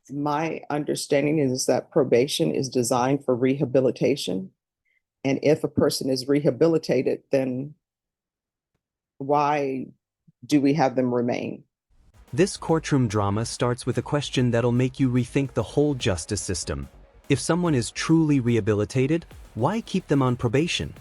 My understanding is that probation is designed for rehabilitation. And if a person is rehabilitated, then why do we have them remain? This courtroom drama starts with a question that'll make you rethink the whole justice system. If someone is truly rehabilitated, why keep them on probation?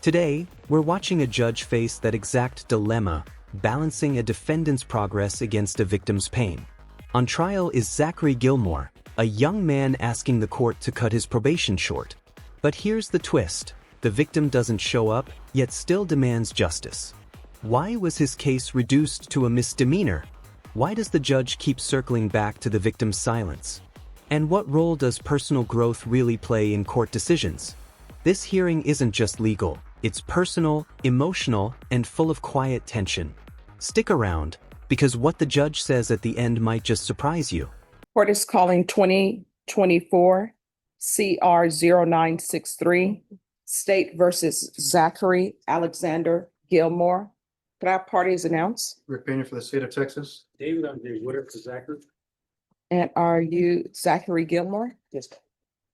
Today, we're watching a judge face that exact dilemma, balancing a defendant's progress against a victim's pain. On trial is Zachary Gilmore, a young man asking the court to cut his probation short. But here's the twist. The victim doesn't show up, yet still demands justice. Why was his case reduced to a misdemeanor? Why does the judge keep circling back to the victim's silence? And what role does personal growth really play in court decisions? This hearing isn't just legal, it's personal, emotional, and full of quiet tension. Stick around, because what the judge says at the end might just surprise you. Court is calling 2024 CR 0963, State versus Zachary Alexander Gilmore. Could our parties announce? Rick Pena for the state of Texas. David, I'm Dave Woodard for Zachary. And are you Zachary Gilmore? Yes.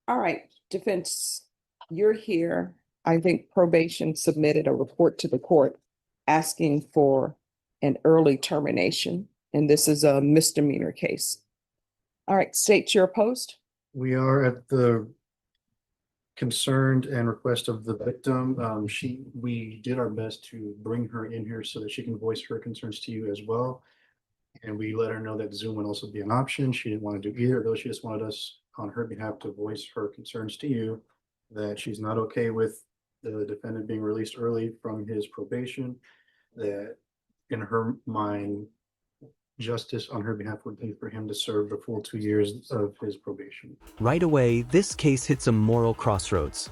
All right, defense, you're here. I think probation submitted a report to the court asking for an early termination, and this is a misdemeanor case. All right, state you're opposed? We are at the concerned and request of the victim. We did our best to bring her in here so that she can voice her concerns to you as well. And we let her know that Zoom would also be an option. She didn't want to do either of those. She just wanted us on her behalf to voice her concerns to you, that she's not okay with the defendant being released early from his probation, that in her mind, justice on her behalf would be for him to serve the full 2 years of his probation. Right away, this case hits a moral crossroads.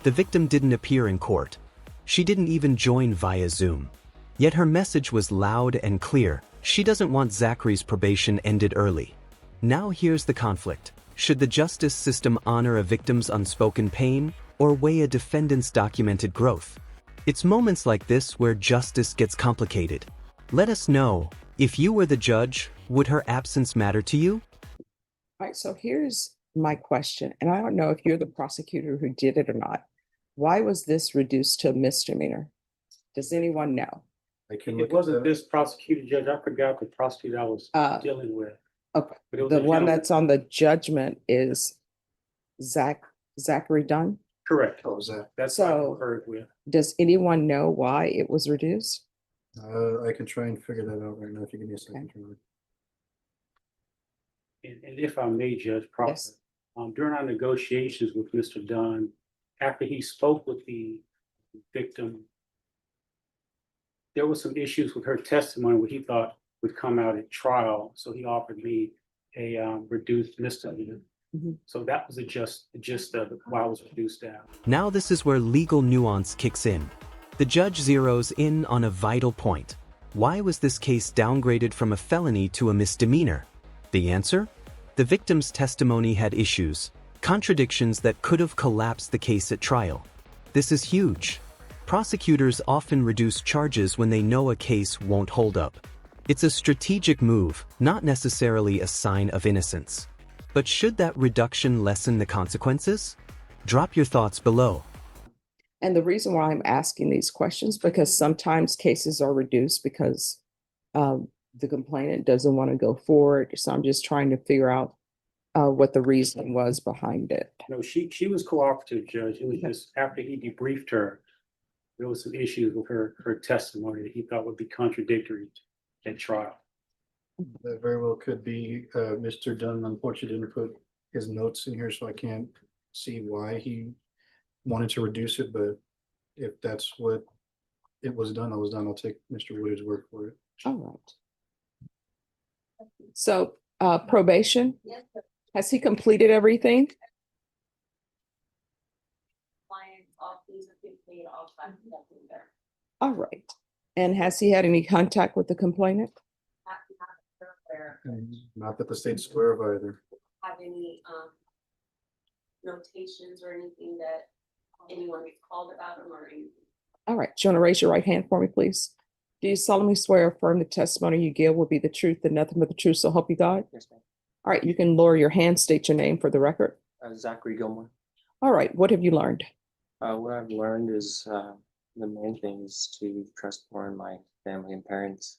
The victim didn't appear in court. She didn't even join via Zoom. Yet her message was loud and clear. She doesn't want Zachary's probation ended early. Now here's the conflict. Should the justice system honor a victim's unspoken pain or weigh a defendant's documented growth? It's moments like this where justice gets complicated. Let us know. If you were the judge, would her absence matter to you? All right, so here's my question, and I don't know if you're the prosecutor who did it or not. Why was this reduced to a misdemeanor? Does anyone know? I can It look at wasn't that. this prosecutor, Judge. I forgot the prosecutor I was dealing with. Okay, But it was the a one gentleman. that's on the judgment is Zachary Dunn. Correct. What was that? That's what I So- conferred with. Does anyone know why it was reduced? I can try and figure that out right now if you give me a second. And if I may, Judge, proper. Yes. During our negotiations with Mr. Dunn, after he spoke with the victim, there were some issues with her testimony what he thought would come out at trial. So he offered me a reduced misdemeanor. Mhm. So that was the gist of it, why it was reduced down. Now this is where legal nuance kicks in. The judge zeroes in on a vital point. Why was this case downgraded from a felony to a misdemeanor? The answer? The victim's testimony had issues, contradictions that could have collapsed the case at trial. This is huge. Prosecutors often reduce charges when they know a case won't hold up. It's a strategic move, not necessarily a sign of innocence. But should that reduction lessen the consequences? Drop your thoughts below. And the reason why I'm asking these questions, because sometimes cases are reduced because the complainant doesn't want to go forward. So I'm just trying to figure out what the reason was behind it. No, she was cooperative, Judge. It was just after he debriefed her, there was some issues with her testimony that he thought would be contradictory at trial. That very well could be. Mr. Dunn unfortunately didn't put his notes in here, so I can't see why he wanted to reduce it, but if that's what it was done, I'll take Mr. Woodard's word for it. All right. So probation, has he completed everything? All right. And has he had any contact with the complainant? Not that the state's aware of either. Have any notations or anything that anyone gets called about him or anything? All right. Do you want to raise your right hand for me, please? Do you solemnly swear or affirm the testimony you give will be the truth and nothing but the truth, so help you God? Yes, ma'am. All right, you can lower your hand, state your name for the record. Zachary Gilmore. All right, what have you learned? What I've learned is the main thing is to trust more in my family and parents.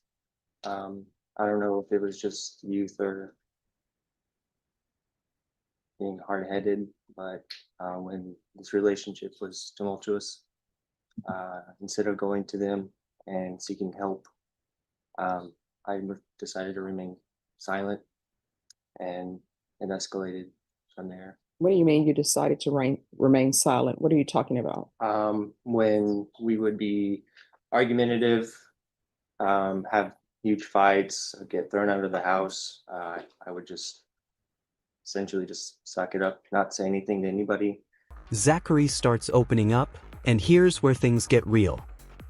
I don't know if it was just youth or being hard-headed, but when this relationship was tumultuous, instead of going to them and seeking help, I decided to remain silent, and it escalated from there. What do you mean you decided to remain silent? What are you talking about? When we would be argumentative, have huge fights, get thrown out of the house, I would just essentially just suck it up, not say anything to anybody. Zachary starts opening up, and here's where things get real.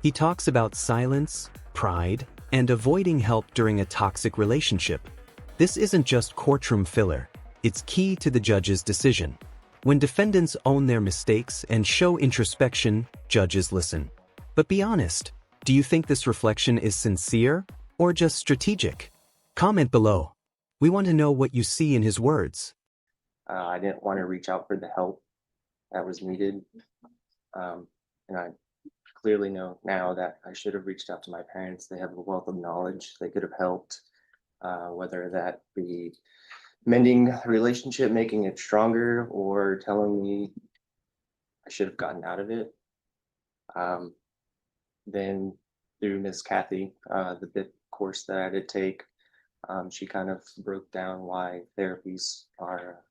He talks about silence, pride, and avoiding help during a toxic relationship. This isn't just courtroom filler. It's key to the judge's decision. When defendants own their mistakes and show introspection, judges listen. But be honest, do you think this reflection is sincere or just strategic? Comment below. We want to know what you see in his words. I didn't want to reach out for the help that was needed. And I clearly know now that I should have reached out to my parents. They have a wealth of knowledge. They could have helped, whether that be mending the relationship, making it stronger, or telling me I should have gotten out of it. Then through Miss Kathy, the BIP course that I did take, she kind of broke down why therapies are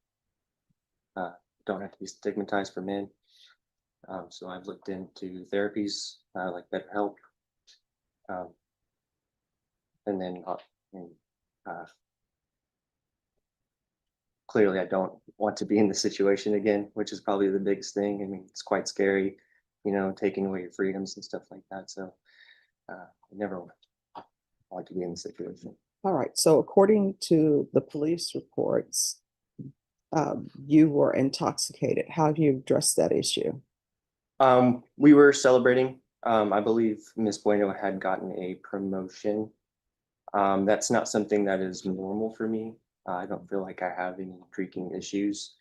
don't have to be stigmatized for men. So I've looked into therapies like BetterHelp, and then clearly I don't want to be in the situation again, which is probably the biggest thing. I mean, it's quite scary, taking away your freedoms and stuff like that. So I never want to be in the situation. All right, so according to the police reports, you were intoxicated. How have you addressed that issue? We were celebrating. I believe Miss Bueno had gotten a promotion. That's not something that is normal for me. I don't feel like I have any drinking issues.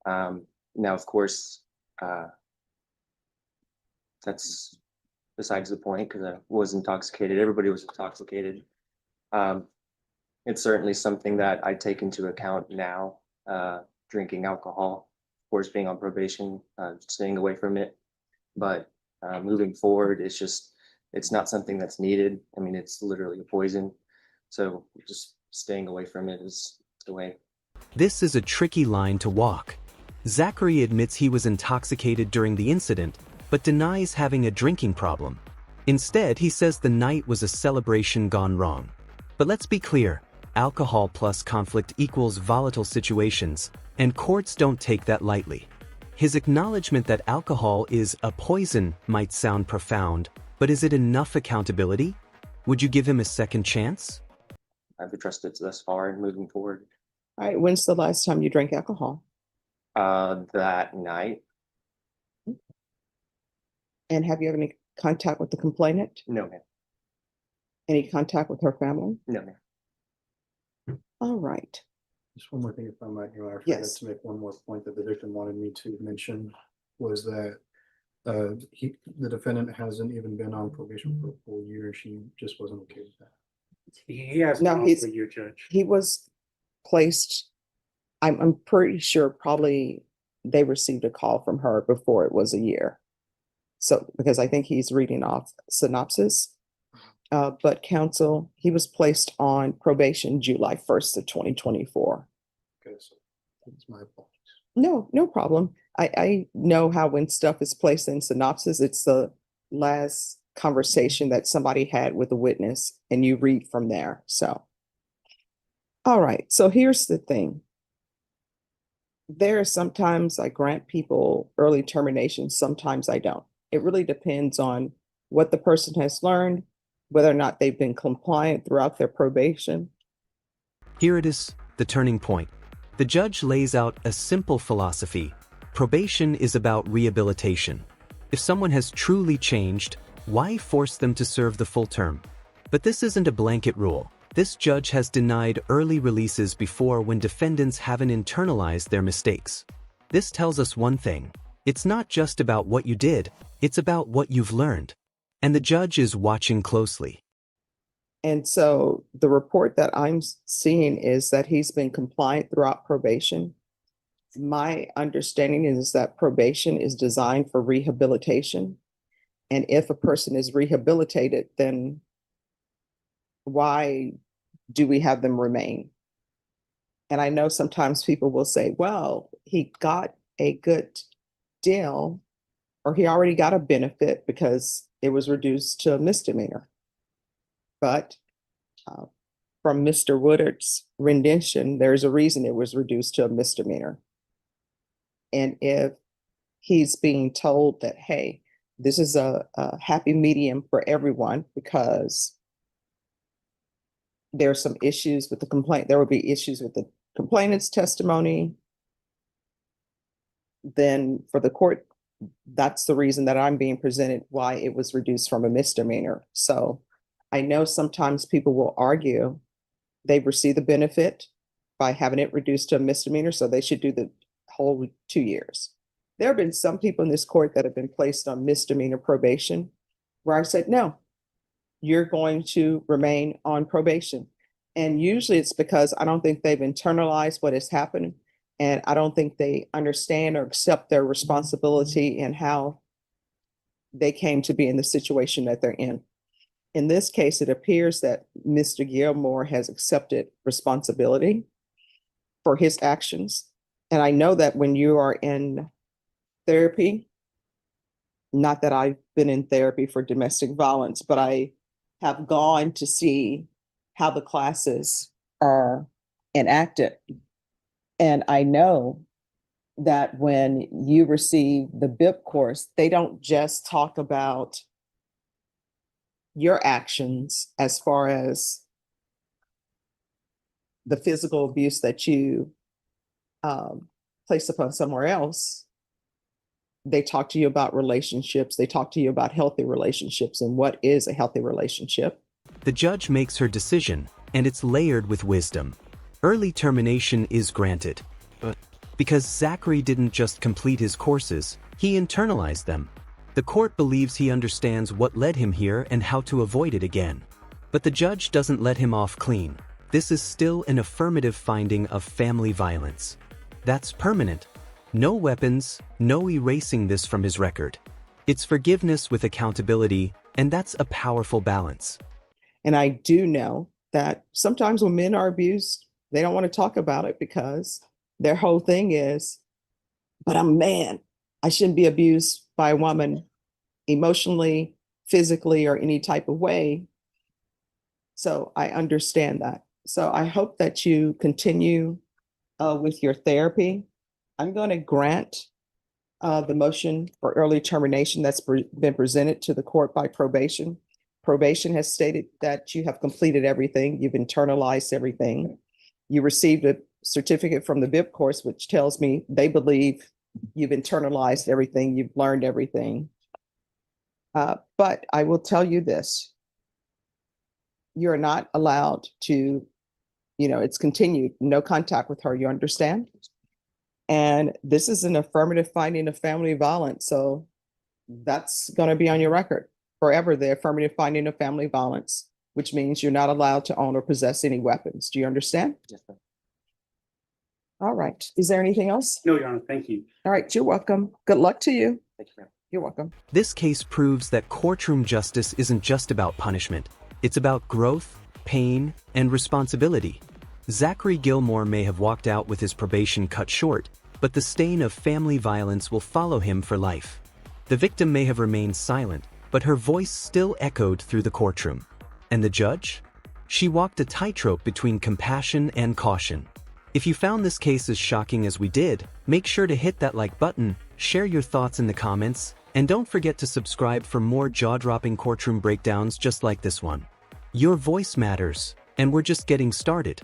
Now, of course, that's besides the point because I was intoxicated. Everybody was intoxicated. It's certainly something that I take into account now, drinking alcohol, of course, being on probation, staying away from it. But moving forward, it's not something that's needed. I mean, it's literally a poison. So just staying away from it is the way. This is a tricky line to walk. Zachary admits he was intoxicated during the incident, but denies having a drinking problem. Instead, he says the night was a celebration gone wrong. But let's be clear, alcohol plus conflict equals volatile situations, and courts don't take that lightly. His acknowledgement that alcohol is a poison might sound profound, but is it enough accountability? Would you give him a second chance? I've addressed it thus far and moving forward. All right, when's the last time you drank alcohol? That night. And have you had any contact with the complainant? No, ma'am. Any contact with her family? No, ma'am. All right. Just one more thing, if I might, I forgot Yes. to make one more point that the victim wanted me to mention was that the defendant hasn't even been on probation for a full year. She just wasn't okay with that. He has No, no, he's- for your judge. He was placed, I'm pretty sure probably they received a call from her before it was a year. So, because I think he's reading off synopsis. But counsel, he was placed on probation July 1st of 2024. Okay, so that's my apologies. No problem. I know how when stuff is placed in synopsis, it's the last conversation that somebody had with a witness and you read from there. So, all right. So here's the thing. There are sometimes I grant people early termination, sometimes I don't. It really depends on what the person has learned, whether or not they've been compliant throughout their probation. Here it is, the turning point. The judge lays out a simple philosophy. Probation is about rehabilitation. If someone has truly changed, why force them to serve the full term? But this isn't a blanket rule. This judge has denied early releases before when defendants haven't internalized their mistakes. This tells us one thing. It's not just about what you did, it's about what you've learned. And the judge is watching closely. And so the report that I'm seeing is that he's been compliant throughout probation. My understanding is that probation is designed for rehabilitation. And if a person is rehabilitated, then why do we have them remain? And I know sometimes people will say, well, he got a good deal, or he already got a benefit because it was reduced to a misdemeanor. But from Mr. Woodard's rendition, there's a reason it was reduced to a misdemeanor. And if he's being told that, hey, this is a happy medium for everyone because there are some issues with the complaint, there will be issues with the complainant's testimony, then for the court, that's the reason that I'm being presented why it was reduced from a misdemeanor. So I know sometimes people will argue they've received the benefit by having it reduced to a misdemeanor, so they should do the whole 2 years. There have been some people in this court that have been placed on misdemeanor probation where I said, no, you're going to remain on probation. And usually it's because I don't think they've internalized what has happened. And I don't think they understand or accept their responsibility and how they came to be in the situation that they're in. In this case, it appears that Mr. Gilmore has accepted responsibility for his actions. And I know that when you are in therapy, not that I've been in therapy for domestic violence, but I have gone to see how the classes are enacted. And I know that when you receive the BIP course, they don't just talk about your actions as far as the physical abuse that you place upon somewhere else. They talk to you about relationships. They talk to you about healthy relationships and what is a healthy relationship. The judge makes her decision, and it's layered with wisdom. Early termination is granted. But because Zachary didn't just complete his courses, he internalized them. The court believes he understands what led him here and how to avoid it again. But the judge doesn't let him off clean. This is still an affirmative finding of family violence. That's permanent. No weapons, no erasing this from his record. It's forgiveness with accountability, and that's a powerful balance. And I do know that sometimes when men are abused, they don't want to talk about it because their whole thing is, but I'm a man. I shouldn't be abused by a woman emotionally, physically, or any type of way. So I understand that. So I hope that you continue with your therapy. I'm going to grant the motion for early termination that's been presented to the court by probation. Probation has stated that you have completed everything. You've internalized everything. You received a certificate from the BIP course, which tells me they believe you've internalized everything. You've learned everything. But I will tell you this. You're not allowed to, it's continued, no contact with her, you understand? And this is an affirmative finding of family violence. So that's going to be on your record forever, the affirmative finding of family violence, which means you're not allowed to own or possess any weapons. Do you understand? Yes, ma'am. All right. Is there anything else? No, Your Honor, thank you. All right. You're welcome. Good luck to you. Thank you, ma'am. You're welcome. This case proves that courtroom justice isn't just about punishment. It's about growth, pain, and responsibility. Zachary Gilmore may have walked out with his probation cut short, but the stain of family violence will follow him for life. The victim may have remained silent, but her voice still echoed through the courtroom. And the judge? She walked a tightrope between compassion and caution. If you found this case as shocking as we did, make sure to hit that like button, share your thoughts in the comments, and don't forget to subscribe for more jaw-dropping courtroom breakdowns just like this one. Your voice matters, and we're just getting started.